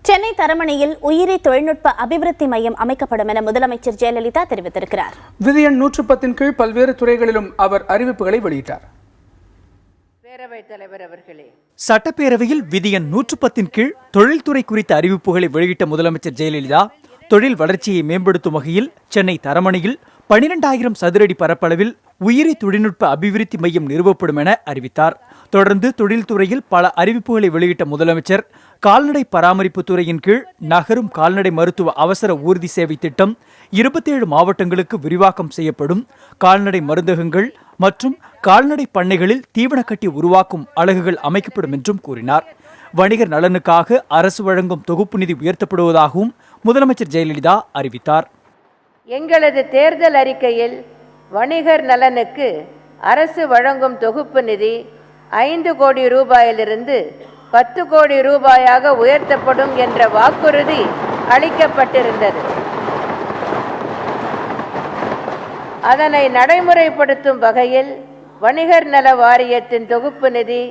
சென்னை தரமணியில் உயிரி தொழில்நுட்ப அபிவிருத்தி மையம் அமைக்கப்படும் என முதலமைச்சர் ஜெயலலிதா தெரிவித்திருக்கிறார். விதி எண் 110 கீழ் பல்வேறு துறைகளிலும் அவர் அறிவிப்புகளை வெளியிட்டார். பேரவைத் தலைவர் அவர்களே, சட்டப்பேரவையில் விதி எண் 110 கீழ் தொழில்துறை குறித்த அறிவிப்புகளை வெளியிட்ட முதலமைச்சர் ஜெயலலிதா தொழில் வளர்ச்சியை மேம்படுத்தும் வகையில் சென்னை தரமணியில் 12,000 சதுரடி பரப்பளவில் உயிரி தொழில்நுட்ப அபிவிருத்தி மையம் நிறுவப்படும் என அறிவித்தார். தொடர்ந்து தொழில்துறையில் பல அறிவிப்புகளை வெளியிட்ட முதலமைச்சர் கால்நடை பராமரிப்பு துறையின் கீழ் நகரும் கால்நடை மருத்துவ அவசர ஊர்தி சேவை திட்டம் 27 மாவட்டங்களுக்கு விரிவாக்கம் செய்யப்படும், கால்நடை மருந்தகங்கள் மற்றும் கால்நடை பண்ணைகளில் தீவனக்கட்டி உருவாக்கும் அலகுகள் அமைக்கப்படும் என்றும் கூறினார். வணிகர் நலனுக்காக அரசு வழங்கும் தொகுப்பு நிதி உயர்த்தப்படுவதாகவும் முதலமைச்சர் ஜெயலலிதா அறிவித்தார். எங்களது தேர்தல் அறிக்கையில் வணிகர் நலனுக்கு அரசு வழங்கும் தொகுப்பு நிதி 5 கோடி ரூபாயிலிருந்து 10 கோடி ரூபாயாக உயர்த்தப்படும் என்ற வாக்குறுதி அளிக்கப்பட்டிருந்தது. அதனை நடைமுறைப்படுத்தும் வகையில் வணிகர் நல வாரியத்தின் தொகுப்பு நிதி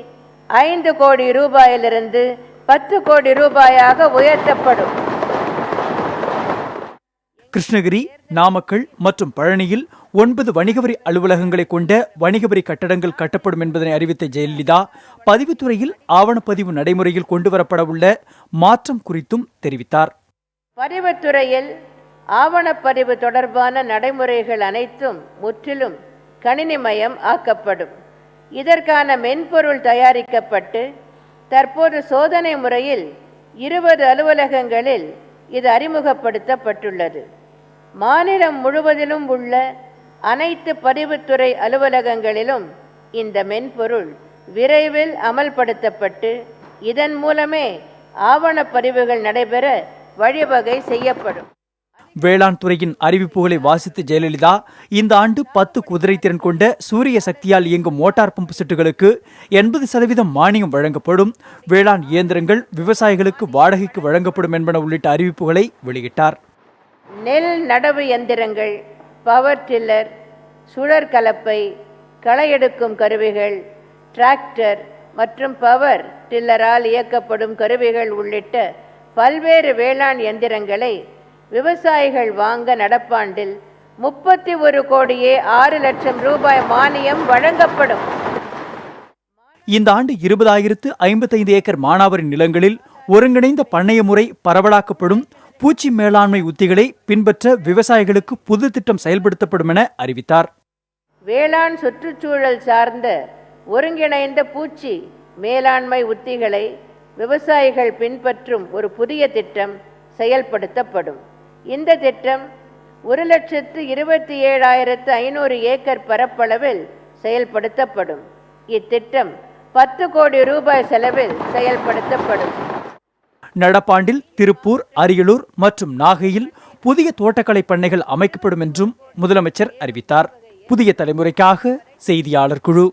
5 கோடி ரூபாயிலிருந்து 10 கோடி ரூபாயாக உயர்த்தப்படும். கிருஷ்ணகிரி, நாமக்கல் மற்றும் பழனியில் 9 வணிகவரி அலுவலகங்களை கொண்ட வணிகவரி கட்டடங்கள் கட்டப்படும் என்பதனை அறிவித்த ஜெயலலிதா பதிவுத்துறையில் ஆவணப்பதிவு நடைமுறையில் கொண்டுவரப்பட உள்ள மாற்றம் குறித்தும் தெரிவித்தார். பதிவுத்துறையில் ஆவணப்பதிவு தொடர்பான நடைமுறைகள் அனைத்தும் முற்றிலும் கணினிமயம் ஆக்கப்படும். இதற்கான மென்பொருள் தயாரிக்கப்பட்டு தற்போது சோதனை முறையில் 20 அலுவலகங்களில் இது அறிமுகப்படுத்தப்பட்டுள்ளது. மாநிலம் முழுவதிலும் உள்ள அனைத்து பதிவுத்துறை அலுவலகங்களிலும் இந்த மென்பொருள் விரைவில் அமல்படுத்தப்பட்டு இதன் மூலமே ஆவணப்பதிவுகள் நடைபெற வழிவகை செய்யப்படும். வேளாண் துறையின் அறிவிப்புகளை வாசித்த ஜெயலலிதா இந்த ஆண்டு 10 குதிரை திறன் கொண்ட சூரிய சக்தியால் இயங்கும் மோட்டார் பம்பு செட்டுகளுக்கு 80% மானியம் வழங்கப்படும், வேளாண் இயந்திரங்கள் விவசாயிகளுக்கு வாடகைக்கு வழங்கப்படும் என்பன உள்ளிட்ட அறிவிப்புகளை வெளியிட்டார். நெல் நடவு எந்திரங்கள், பவர் டில்லர், சுழற் கலப்பை, களை எடுக்கும் கருவிகள், டிராக்டர் மற்றும் பவர் டில்லரால் இயக்கப்படும் கருவிகள் உள்ளிட்ட பல்வேறு வேளாண் எந்திரங்களை விவசாயிகள் வாங்க நடப்பாண்டில் 31 கோடியே 6 லட்சம் ரூபாய் மானியம் வழங்கப்படும். இந்த ஆண்டு 20,055 ஏக்கர் மானாவாரி நிலங்களில் ஒருங்கிணைந்த பண்ணைய முறை பரவலாக்கப்படும், பூச்சி மேலாண்மை உத்திகளை பின்பற்ற விவசாயிகளுக்கு புது திட்டம் செயல்படுத்தப்படும் என அறிவித்தார். வேளாண் சுற்றுச்சூழல் சார்ந்த ஒருங்கிணைந்த பூச்சி மேலாண்மை உத்திகளை விவசாயிகள் பின்பற்றும் ஒரு புதிய திட்டம் செயல்படுத்தப்படும். இந்த திட்டம் 1,27,500 ஏக்கர் பரப்பளவில் செயல்படுத்தப்படும். இத்திட்டம் 10 கோடி ரூபாய் செலவில் செயல்படுத்தப்படும். நடப்பாண்டில் திருப்பூர், அரியலூர் மற்றும் நாகையில் புதிய தோட்டக்கலை பண்ணைகள் அமைக்கப்படும் என்றும் முதலமைச்சர் அறிவித்தார். புதிய தலைமுறைக்காக செய்தியாளர் குழு.